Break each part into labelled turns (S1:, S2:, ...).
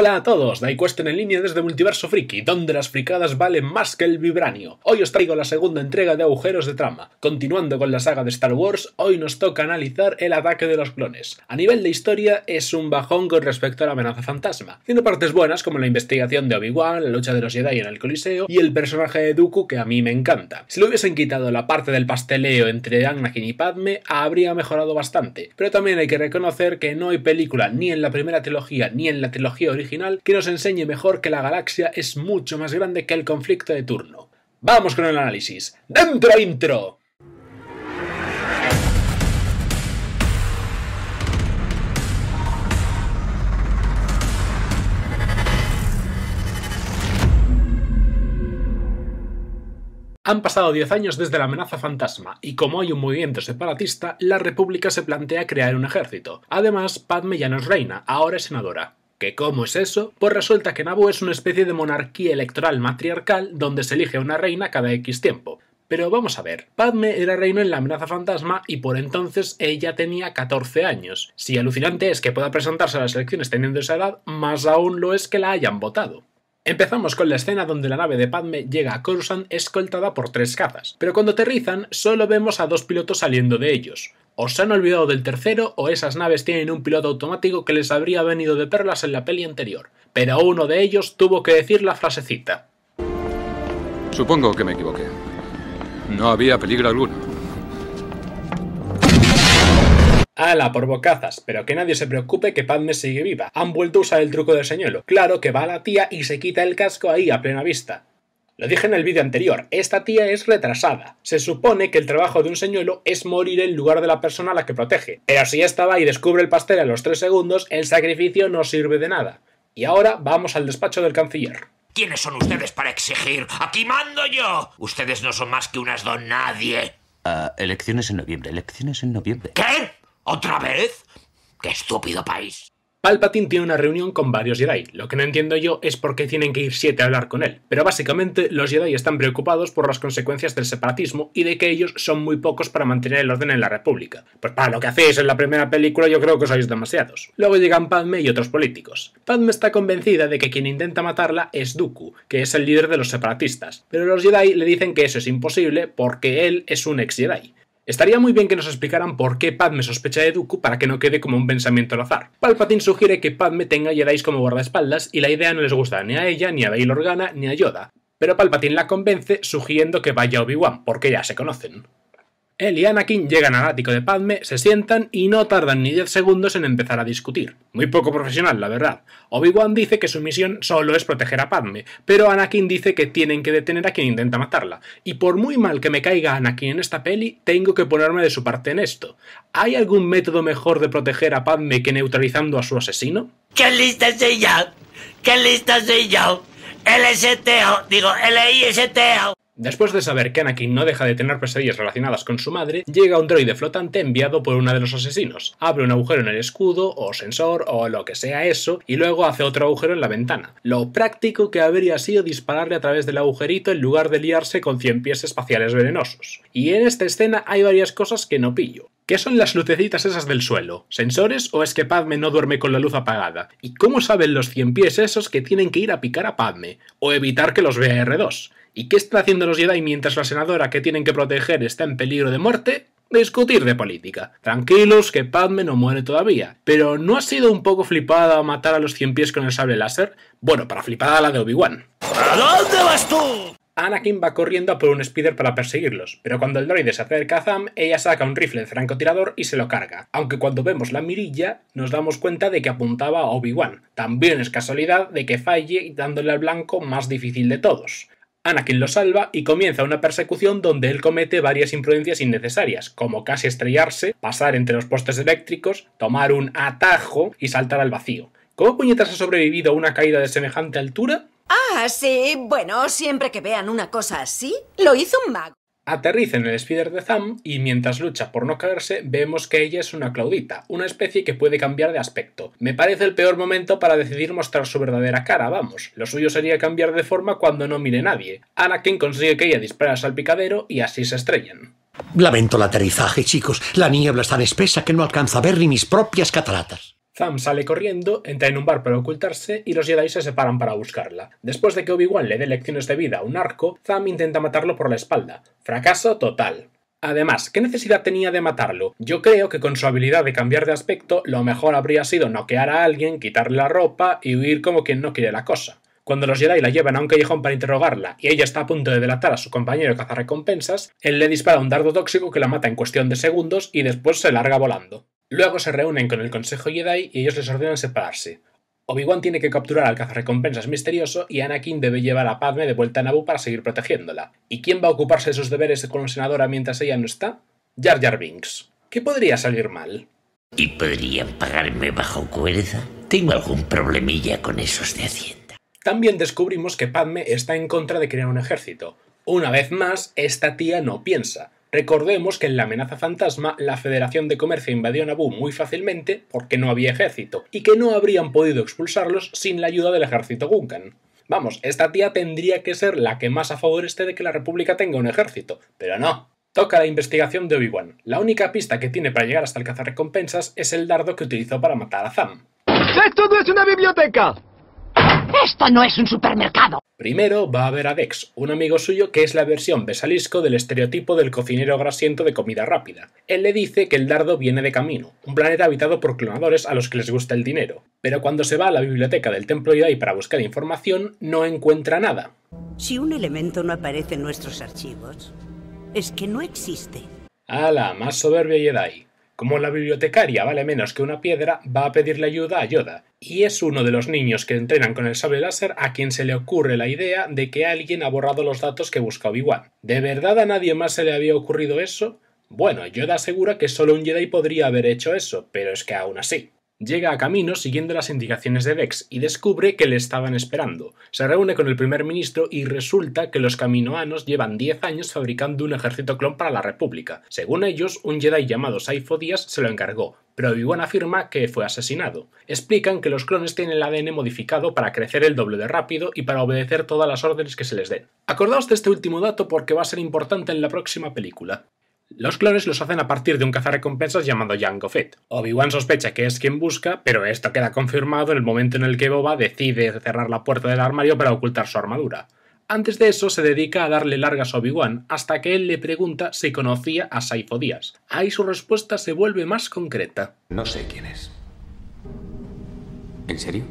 S1: Hola a todos, DaiQuest en línea desde Multiverso Friki, donde las fricadas valen más que el vibranio. Hoy os traigo la segunda entrega de Agujeros de Trama. Continuando con la saga de Star Wars, hoy nos toca analizar el ataque de los clones. A nivel de historia, es un bajón con respecto a la amenaza fantasma. Tiene partes buenas como la investigación de Obi-Wan, la lucha de los Jedi en el Coliseo y el personaje de Dooku que a mí me encanta. Si le hubiesen quitado la parte del pasteleo entre Anakin y Padme, habría mejorado bastante. Pero también hay que reconocer que no hay película ni en la primera trilogía ni en la trilogía original que nos enseñe mejor que la galaxia es mucho más grande que el conflicto de turno. ¡Vamos con el análisis! ¡Dentro intro! Han pasado 10 años desde la amenaza fantasma, y como hay un movimiento separatista, la República se plantea crear un ejército. Además, Padme ya no es reina, ahora es senadora. ¿Que cómo es eso? Pues resulta que Naboo es una especie de monarquía electoral matriarcal donde se elige una reina cada X tiempo. Pero vamos a ver, Padme era reina en la amenaza fantasma y por entonces ella tenía 14 años. Si alucinante es que pueda presentarse a las elecciones teniendo esa edad, más aún lo es que la hayan votado. Empezamos con la escena donde la nave de Padme llega a Coruscant escoltada por 3 cazas, pero cuando aterrizan solo vemos a 2 pilotos saliendo de ellos. ¿Os han olvidado del tercero o esas naves tienen un piloto automático que les habría venido de perlas en la peli anterior? Pero uno de ellos tuvo que decir la frasecita.
S2: Supongo que me equivoqué. No había peligro alguno.
S1: ¡Hala, por bocazas! Pero que nadie se preocupe que Padme sigue viva. Han vuelto a usar el truco del señuelo. Claro que va la tía y se quita el casco ahí a plena vista. Lo dije en el vídeo anterior, esta tía es retrasada. Se supone que el trabajo de un señuelo es morir en lugar de la persona a la que protege. Pero si esta va y descubre el pastel a los 3 segundos, el sacrificio no sirve de nada. Y ahora vamos al despacho del canciller.
S3: ¿Quiénes son ustedes para exigir? ¡Aquí mando yo! Ustedes no son más que unas don nadie.
S4: Elecciones en noviembre.
S3: ¿Qué? ¿Otra vez? ¡Qué estúpido país!
S1: Palpatine tiene una reunión con varios Jedi. Lo que no entiendo yo es por qué tienen que ir 7 a hablar con él. Pero básicamente los Jedi están preocupados por las consecuencias del separatismo y de que ellos son muy pocos para mantener el orden en la República. Pues para lo que hacéis en la primera película yo creo que sois demasiados. Luego llegan Padme y otros políticos. Padme está convencida de que quien intenta matarla es Dooku, que es el líder de los separatistas. Pero los Jedi le dicen que eso es imposible porque él es un ex Jedi. Estaría muy bien que nos explicaran por qué Padme sospecha de Dooku para que no quede como un pensamiento al azar. Palpatine sugiere que Padme tenga Jedi como guardaespaldas y la idea no les gusta ni a ella, ni a Bail Organa, ni a Yoda. Pero Palpatine la convence sugiriendo que vaya a Obi-Wan, porque ya se conocen. Él y Anakin llegan al ático de Padme, se sientan y no tardan ni 10 segundos en empezar a discutir. Muy poco profesional, la verdad. Obi-Wan dice que su misión solo es proteger a Padme, pero Anakin dice que tienen que detener a quien intenta matarla. Y por muy mal que me caiga Anakin en esta peli, tengo que ponerme de su parte en esto. ¿Hay algún método mejor de proteger a Padme que neutralizando a su asesino?
S3: ¡Qué lista soy yo! ¡Qué lista soy yo! L-I-S-T-O.
S1: Después de saber que Anakin no deja de tener pesadillas relacionadas con su madre, llega un droide flotante enviado por uno de los asesinos. Abre un agujero en el escudo, o sensor, o lo que sea eso, y luego hace otro agujero en la ventana. Lo práctico que habría sido dispararle a través del agujerito en lugar de liarse con 100 pies espaciales venenosos. Y en esta escena hay varias cosas que no pillo. ¿Qué son las lucecitas esas del suelo? ¿Sensores o es que Padme no duerme con la luz apagada? ¿Y cómo saben los 100 pies esos que tienen que ir a picar a Padme? ¿O evitar que los vea R2? ¿Y qué están haciendo los Jedi mientras la senadora que tienen que proteger está en peligro de muerte? Discutir de política. Tranquilos que Padme no muere todavía. ¿Pero no ha sido un poco flipada matar a los 100 pies con el sable láser? Bueno, para flipada la de Obi-Wan.
S3: ¿A dónde vas tú?
S1: Anakin va corriendo a por un speeder para perseguirlos, pero cuando el droide se acerca a Zam, ella saca un rifle de francotirador y se lo carga, aunque cuando vemos la mirilla nos damos cuenta de que apuntaba a Obi-Wan. También es casualidad de que falle dándole al blanco más difícil de todos. Anakin lo salva y comienza una persecución donde él comete varias imprudencias innecesarias, como casi estrellarse, pasar entre los postes eléctricos, tomar un atajo y saltar al vacío. ¿Cómo puñetas ha sobrevivido a una caída de semejante altura?
S5: Ah, sí, bueno, siempre que vean una cosa así, lo hizo un mago.
S1: Aterriza en el speeder de Zam y mientras lucha por no caerse vemos que ella es una Claudita, una especie que puede cambiar de aspecto. Me parece el peor momento para decidir mostrar su verdadera cara, vamos. Lo suyo sería cambiar de forma cuando no mire nadie. Anakin consigue que ella dispare al salpicadero y así se estrellan.
S6: Lamento el aterrizaje, chicos. La niebla es tan espesa que no alcanzo a ver ni mis propias cataratas.
S1: Zam sale corriendo, entra en un bar para ocultarse y los Jedi se separan para buscarla. Después de que Obi-Wan le dé lecciones de vida a un arco, Zam intenta matarlo por la espalda. Fracaso total. Además, ¿qué necesidad tenía de matarlo? Yo creo que con su habilidad de cambiar de aspecto, lo mejor habría sido noquear a alguien, quitarle la ropa y huir como quien no quiere la cosa. Cuando los Jedi la llevan a un callejón para interrogarla y ella está a punto de delatar a su compañero cazarrecompensas, él le dispara un dardo tóxico que la mata en cuestión de segundos y después se larga volando. Luego se reúnen con el Consejo Jedi y ellos les ordenan separarse. Obi-Wan tiene que capturar al cazarrecompensas misterioso y Anakin debe llevar a Padme de vuelta a Naboo para seguir protegiéndola. ¿Y quién va a ocuparse de sus deberes con la senadora mientras ella no está? Jar Jar Binks. ¿Qué podría salir mal?
S3: ¿Y podrían pagarme bajo cuerda? Tengo algún problemilla con esos de Hacienda.
S1: También descubrimos que Padme está en contra de crear un ejército. Una vez más, esta tía no piensa. Recordemos que en la amenaza fantasma la Federación de Comercio invadió Naboo muy fácilmente porque no había ejército, y que no habrían podido expulsarlos sin la ayuda del ejército Gungan. Vamos, esta tía tendría que ser la que más a favor esté de que la República tenga un ejército, pero no. Toca la investigación de Obi-Wan. La única pista que tiene para llegar hasta el cazarrecompensas es el dardo que utilizó para matar a Zam.
S6: ¡Esto no es una biblioteca!
S7: ¡Esto no es un supermercado!
S1: Primero va a ver a Dex, un amigo suyo que es la versión besalisco del estereotipo del cocinero grasiento de comida rápida. Él le dice que el dardo viene de Camino, un planeta habitado por clonadores a los que les gusta el dinero. Pero cuando se va a la biblioteca del Templo Jedi para buscar información, no encuentra nada.
S8: Si un elemento no aparece en nuestros archivos, es que no existe.
S1: ¡Hala! Más soberbia Jedi. Como la bibliotecaria vale menos que una piedra, va a pedirle ayuda a Yoda, y es uno de los niños que entrenan con el sable láser a quien se le ocurre la idea de que alguien ha borrado los datos que busca Obi-Wan. ¿De verdad a nadie más se le había ocurrido eso? Bueno, Yoda asegura que solo un Jedi podría haber hecho eso, pero es que aún así. Llega a Camino siguiendo las indicaciones de Dex y descubre que le estaban esperando. Se reúne con el primer ministro y resulta que los caminoanos llevan 10 años fabricando un ejército clon para la República. Según ellos, un Jedi llamado Sifo Dyas se lo encargó, pero Obi-Wan afirma que fue asesinado. Explican que los clones tienen el ADN modificado para crecer el doble de rápido y para obedecer todas las órdenes que se les den. Acordaos de este último dato porque va a ser importante en la próxima película. Los clones los hacen a partir de un cazarrecompensas llamado Jango Fett. Obi-Wan sospecha que es quien busca, pero esto queda confirmado en el momento en el que Boba decide cerrar la puerta del armario para ocultar su armadura. Antes de eso se dedica a darle largas a Obi-Wan hasta que él le pregunta si conocía a Sifo Dyas. Ahí su respuesta se vuelve más concreta.
S9: No sé quién es. ¿En serio?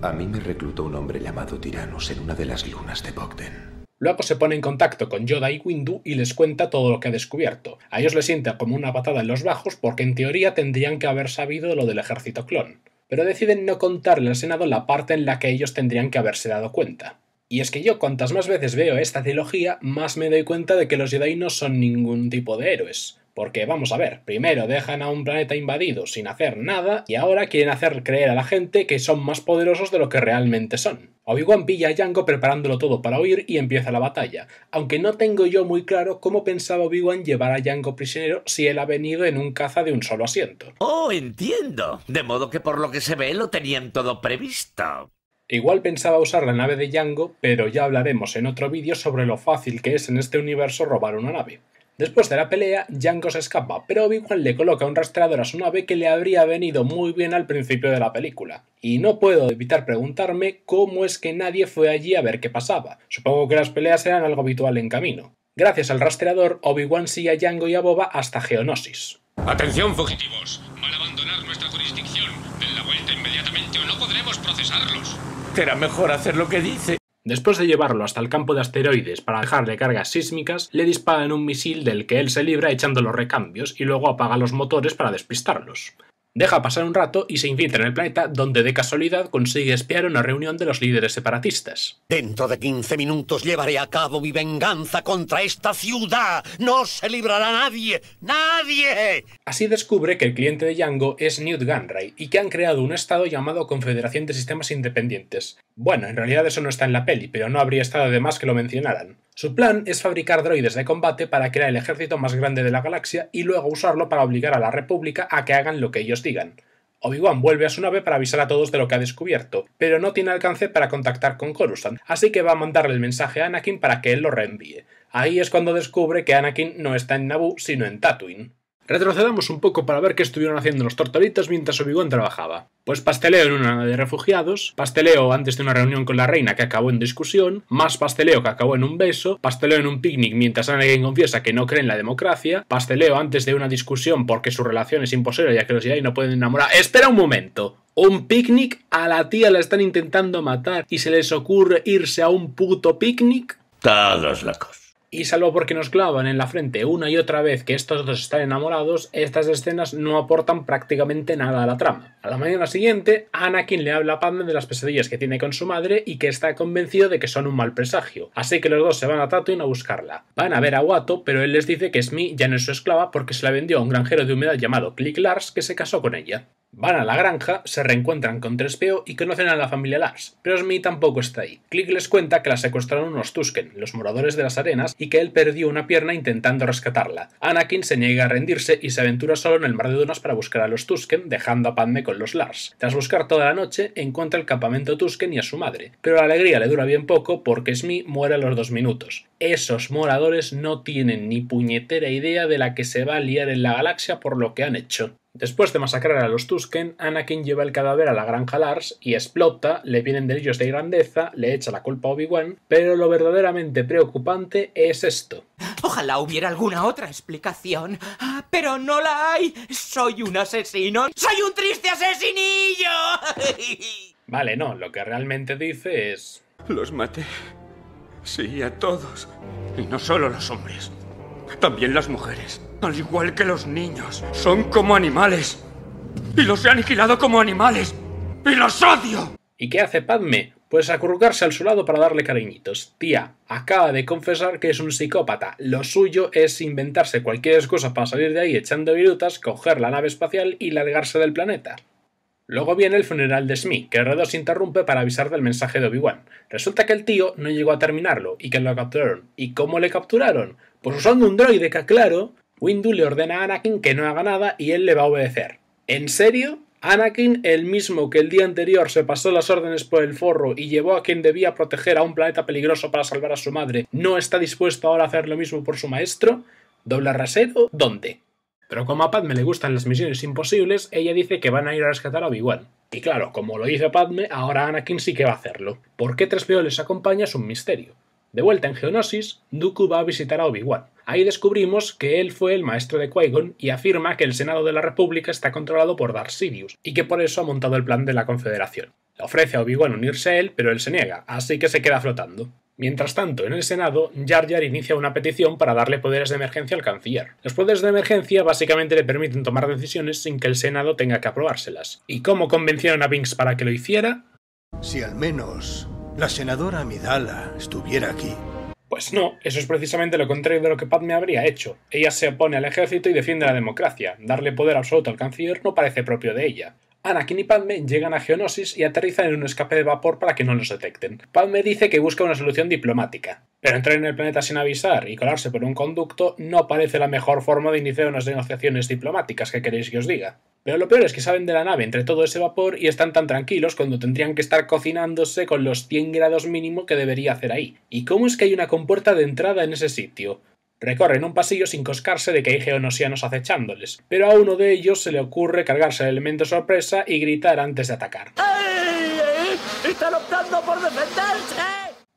S9: A mí me reclutó un hombre llamado Tyrannus en una de las lunas de Bogden.
S1: Luego se pone en contacto con Yoda y Windu y les cuenta todo lo que ha descubierto. A ellos les sienta como una patada en los bajos porque en teoría tendrían que haber sabido lo del ejército clon. Pero deciden no contarle al Senado la parte en la que ellos tendrían que haberse dado cuenta. Y es que yo cuantas más veces veo esta trilogía, más me doy cuenta de que los Jedi no son ningún tipo de héroes. Porque vamos a ver, primero dejan a un planeta invadido sin hacer nada y ahora quieren hacer creer a la gente que son más poderosos de lo que realmente son. Obi-Wan pilla a Jango preparándolo todo para huir y empieza la batalla, aunque no tengo yo muy claro cómo pensaba Obi-Wan llevar a Jango prisionero si él ha venido en un caza de un solo asiento.
S3: ¡Oh, entiendo! De modo que por lo que se ve lo tenían todo previsto.
S1: Igual pensaba usar la nave de Jango, pero ya hablaremos en otro vídeo sobre lo fácil que es en este universo robar una nave. Después de la pelea, Jango se escapa, pero Obi-Wan le coloca un rastreador a su nave que le habría venido muy bien al principio de la película. Y no puedo evitar preguntarme cómo es que nadie fue allí a ver qué pasaba. Supongo que las peleas eran algo habitual en Camino. Gracias al rastreador, Obi-Wan sigue a Jango y a Boba hasta Geonosis.
S10: ¡Atención, fugitivos! Van a abandonar nuestra jurisdicción. Den la vuelta inmediatamente o no podremos procesarlos.
S3: Será mejor hacer lo que dice.
S1: Después de llevarlo hasta el campo de asteroides para dejarle cargas sísmicas, le disparan un misil del que él se libra echando los recambios y luego apaga los motores para despistarlos. Deja pasar un rato y se infiltra en el planeta donde de casualidad consigue espiar una reunión de los líderes separatistas.
S11: Dentro de 15 minutos llevaré a cabo mi venganza contra esta ciudad. ¡No se librará nadie! ¡Nadie!
S1: Así descubre que el cliente de Jango es Newt Gunray y que han creado un estado llamado Confederación de Sistemas Independientes. Bueno, en realidad eso no está en la peli, pero no habría estado de más que lo mencionaran. Su plan es fabricar droides de combate para crear el ejército más grande de la galaxia y luego usarlo para obligar a la República a que hagan lo que ellos digan. Obi-Wan vuelve a su nave para avisar a todos de lo que ha descubierto, pero no tiene alcance para contactar con Coruscant, así que va a mandarle el mensaje a Anakin para que él lo reenvíe. Ahí es cuando descubre que Anakin no está en Naboo, sino en Tatooine. Retrocedamos un poco para ver qué estuvieron haciendo los tortolitos mientras Obi-Wan trabajaba. Pues pasteleo en una de refugiados, pasteleo antes de una reunión con la reina que acabó en discusión, más pasteleo que acabó en un beso, pasteleo en un picnic mientras Anakin confiesa que no cree en la democracia, pasteleo antes de una discusión porque su relación es imposible ya que los Jedi no pueden enamorar... ¡Espera un momento! Un picnic, a la tía la están intentando matar y se les ocurre irse a un puto picnic.
S3: Todos locos.
S1: Y salvo porque nos clavan en la frente una y otra vez que estos dos están enamorados, estas escenas no aportan prácticamente nada a la trama. A la mañana siguiente, Anakin le habla a Padme de las pesadillas que tiene con su madre y que está convencido de que son un mal presagio, así que los dos se van a Tatooine a buscarla. Van a ver a Watto, pero él les dice que Shmi ya no es su esclava porque se la vendió a un granjero de humedad llamado Click Lars que se casó con ella. Van a la granja, se reencuentran con 3PO y conocen a la familia Lars, pero Shmi tampoco está ahí. Click les cuenta que la secuestraron unos Tusken, los moradores de las arenas, y que él perdió una pierna intentando rescatarla. Anakin se niega a rendirse y se aventura solo en el mar de dunas para buscar a los Tusken, dejando a Padme con los Lars. Tras buscar toda la noche, encuentra el campamento Tusken y a su madre, pero la alegría le dura bien poco porque Shmi muere a los 2 minutos. Esos moradores no tienen ni puñetera idea de la que se va a liar en la galaxia por lo que han hecho. Después de masacrar a los Tusken, Anakin lleva el cadáver a la granja Lars y explota, le vienen delirios de grandeza, le echa la culpa a Obi-Wan, pero lo verdaderamente preocupante es esto.
S12: Ojalá hubiera alguna otra explicación, pero no la hay. Soy un asesino. ¡Soy un triste asesinillo!
S1: Vale, no, lo que realmente dice es...
S13: Los maté. Sí, a todos. Y no solo los hombres, también las mujeres. Al igual que los niños, son como animales. Y los he aniquilado como animales. ¡Y los odio!
S1: ¿Y qué hace Padme? Pues acurrucarse al su lado para darle cariñitos. Tía, acaba de confesar que es un psicópata. Lo suyo es inventarse cualquier excusa para salir de ahí echando virutas, coger la nave espacial y largarse del planeta. Luego viene el funeral de Shmi, que R2 se interrumpe para avisar del mensaje de Obi-Wan. Resulta que el tío no llegó a terminarlo y que lo capturaron. ¿Y cómo le capturaron? Pues usando un droide que, claro... Windu le ordena a Anakin que no haga nada y él le va a obedecer. ¿En serio? Anakin, el mismo que el día anterior se pasó las órdenes por el forro y llevó a quien debía proteger a un planeta peligroso para salvar a su madre, ¿no está dispuesto ahora a hacer lo mismo por su maestro? ¿Doble rasero? ¿Dónde? Pero como a Padme le gustan las misiones imposibles, ella dice que van a ir a rescatar a Obi-Wan. Y claro, como lo dice Padme, ahora Anakin sí que va a hacerlo. ¿Por qué 3PO les acompaña es un misterio? De vuelta en Geonosis, Dooku va a visitar a Obi-Wan. Ahí descubrimos que él fue el maestro de Qui-Gon y afirma que el Senado de la República está controlado por Darth Sidious y que por eso ha montado el plan de la Confederación. Le ofrece a Obi-Wan unirse a él, pero él se niega, así que se queda flotando. Mientras tanto, en el Senado, Jar Jar inicia una petición para darle poderes de emergencia al canciller. Los poderes de emergencia básicamente le permiten tomar decisiones sin que el Senado tenga que aprobárselas. ¿Y cómo convencieron a Binks para que lo hiciera?
S14: Si al menos la senadora Amidala estuviera aquí.
S1: Pues no, eso es precisamente lo contrario de lo que Padme habría hecho. Ella se opone al ejército y defiende la democracia. Darle poder absoluto al canciller no parece propio de ella. Anakin y Padme llegan a Geonosis y aterrizan en un escape de vapor para que no los detecten. Padme dice que busca una solución diplomática, pero entrar en el planeta sin avisar y colarse por un conducto no parece la mejor forma de iniciar unas negociaciones diplomáticas, ¿qué queréis que os diga? Pero lo peor es que salen de la nave entre todo ese vapor y están tan tranquilos cuando tendrían que estar cocinándose con los 100 grados mínimo que debería hacer ahí. ¿Y cómo es que hay una compuerta de entrada en ese sitio? Recorren un pasillo sin coscarse de que hay geonosianos acechándoles, pero a uno de ellos se le ocurre cargarse el elemento sorpresa y gritar antes de atacar.
S12: ¡Ay! ¡Están optando por defenderse!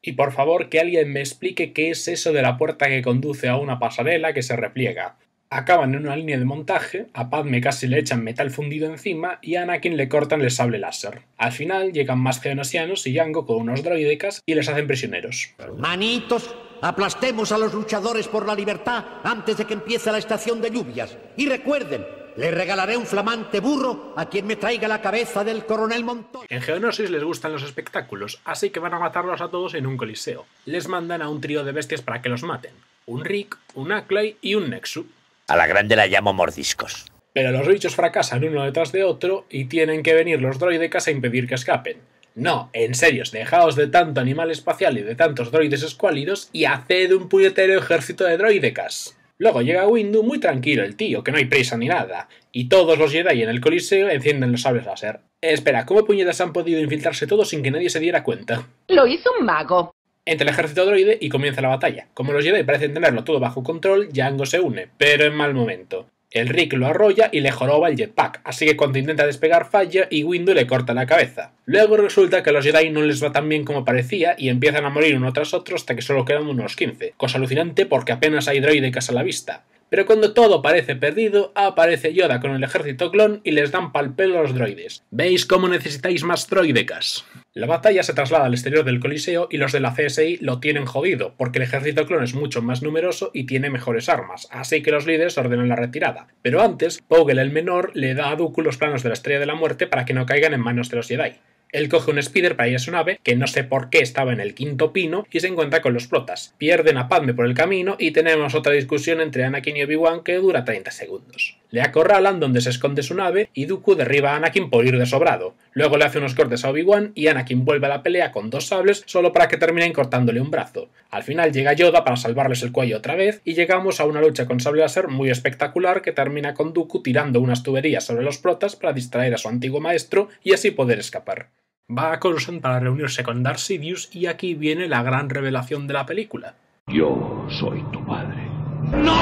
S1: Y por favor que alguien me explique qué es eso de la puerta que conduce a una pasarela que se repliega. Acaban en una línea de montaje, a Padme casi le echan metal fundido encima y a Anakin le cortan el sable láser. Al final llegan más geonosianos y Jango con unos droidecas y les hacen prisioneros.
S11: Manitos, aplastemos a los luchadores por la libertad antes de que empiece la estación de lluvias. Y recuerden, le regalaré un flamante burro a quien me traiga la cabeza del coronel Montoya.
S1: En Geonosis les gustan los espectáculos, así que van a matarlos a todos en un coliseo. Les mandan a un trío de bestias para que los maten. Un Rick, un Acklay y un Nexu.
S3: A la grande la llamo mordiscos.
S1: Pero los bichos fracasan uno detrás de otro y tienen que venir los droidecas a impedir que escapen. No, en serio, dejaos de tanto animal espacial y de tantos droides escuálidos y haced un puñetero ejército de droidecas. Luego llega Windu muy tranquilo el tío, que no hay prisa ni nada, y todos los Jedi en el coliseo encienden los sables láser. Espera, ¿cómo puñetas han podido infiltrarse todos sin que nadie se diera cuenta?
S7: Lo hizo un mago.
S1: Entra el ejército droide y comienza la batalla. Como los Jedi parecen tenerlo todo bajo control, Jango se une, pero en mal momento. El Rick lo arrolla y le joroba el jetpack, así que cuando intenta despegar falla y Windu le corta la cabeza. Luego resulta que a los Jedi no les va tan bien como parecía y empiezan a morir uno tras otro hasta que solo quedan unos 15, cosa alucinante porque apenas hay droidecas a la vista. Pero cuando todo parece perdido, aparece Yoda con el ejército clon y les dan pal pelo a los droides. ¿Veis cómo necesitáis más droidecas? La batalla se traslada al exterior del Coliseo y los de la CSI lo tienen jodido, porque el ejército clon es mucho más numeroso y tiene mejores armas, así que los líderes ordenan la retirada. Pero antes, Poggle el menor le da a Dooku los planos de la Estrella de la Muerte para que no caigan en manos de los Jedi. Él coge un speeder para ir a su nave, que no sé por qué estaba en el 5º pino, y se encuentra con los protas. Pierden a Padme por el camino y tenemos otra discusión entre Anakin y Obi-Wan que dura 30 segundos. Le acorralan donde se esconde su nave y Dooku derriba a Anakin por ir de sobrado. Luego le hace unos cortes a Obi-Wan y Anakin vuelve a la pelea con 2 sables solo para que terminen cortándole un brazo. Al final llega Yoda para salvarles el cuello otra vez y llegamos a una lucha con sable láser muy espectacular que termina con Dooku tirando unas tuberías sobre los protas para distraer a su antiguo maestro y así poder escapar. Va a Coruscant para reunirse con Darth Sidious y aquí viene la gran revelación de la película.
S15: Yo soy tu padre.
S1: ¡No!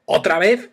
S1: ¿Otra vez?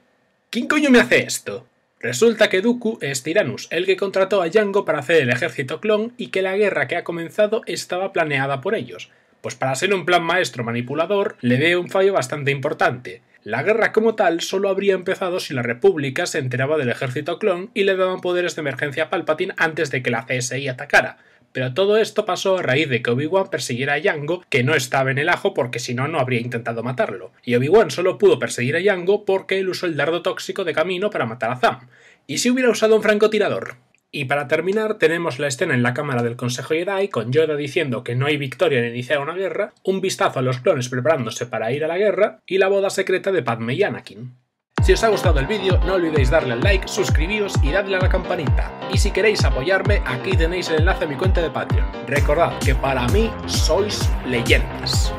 S1: ¿Quién coño me hace esto? Resulta que Dooku es Tyrannus, el que contrató a Jango para hacer el ejército clon y que la guerra que ha comenzado estaba planeada por ellos. Pues para ser un plan maestro manipulador, le veo un fallo bastante importante. La guerra como tal solo habría empezado si la República se enteraba del ejército clon y le daban poderes de emergencia a Palpatine antes de que la CSI atacara. Pero todo esto pasó a raíz de que Obi-Wan persiguiera a Jango, que no estaba en el ajo porque si no, no habría intentado matarlo. Y Obi-Wan solo pudo perseguir a Jango porque él usó el dardo tóxico de camino para matar a Zam. ¿Y si hubiera usado un francotirador? Y para terminar tenemos la escena en la cámara del Consejo Jedi con Yoda diciendo que no hay victoria en iniciar una guerra, un vistazo a los clones preparándose para ir a la guerra y la boda secreta de Padme y Anakin. Si os ha gustado el vídeo no olvidéis darle al like, suscribíos y dadle a la campanita. Y si queréis apoyarme aquí tenéis el enlace a mi cuenta de Patreon. Recordad que para mí sois leyendas.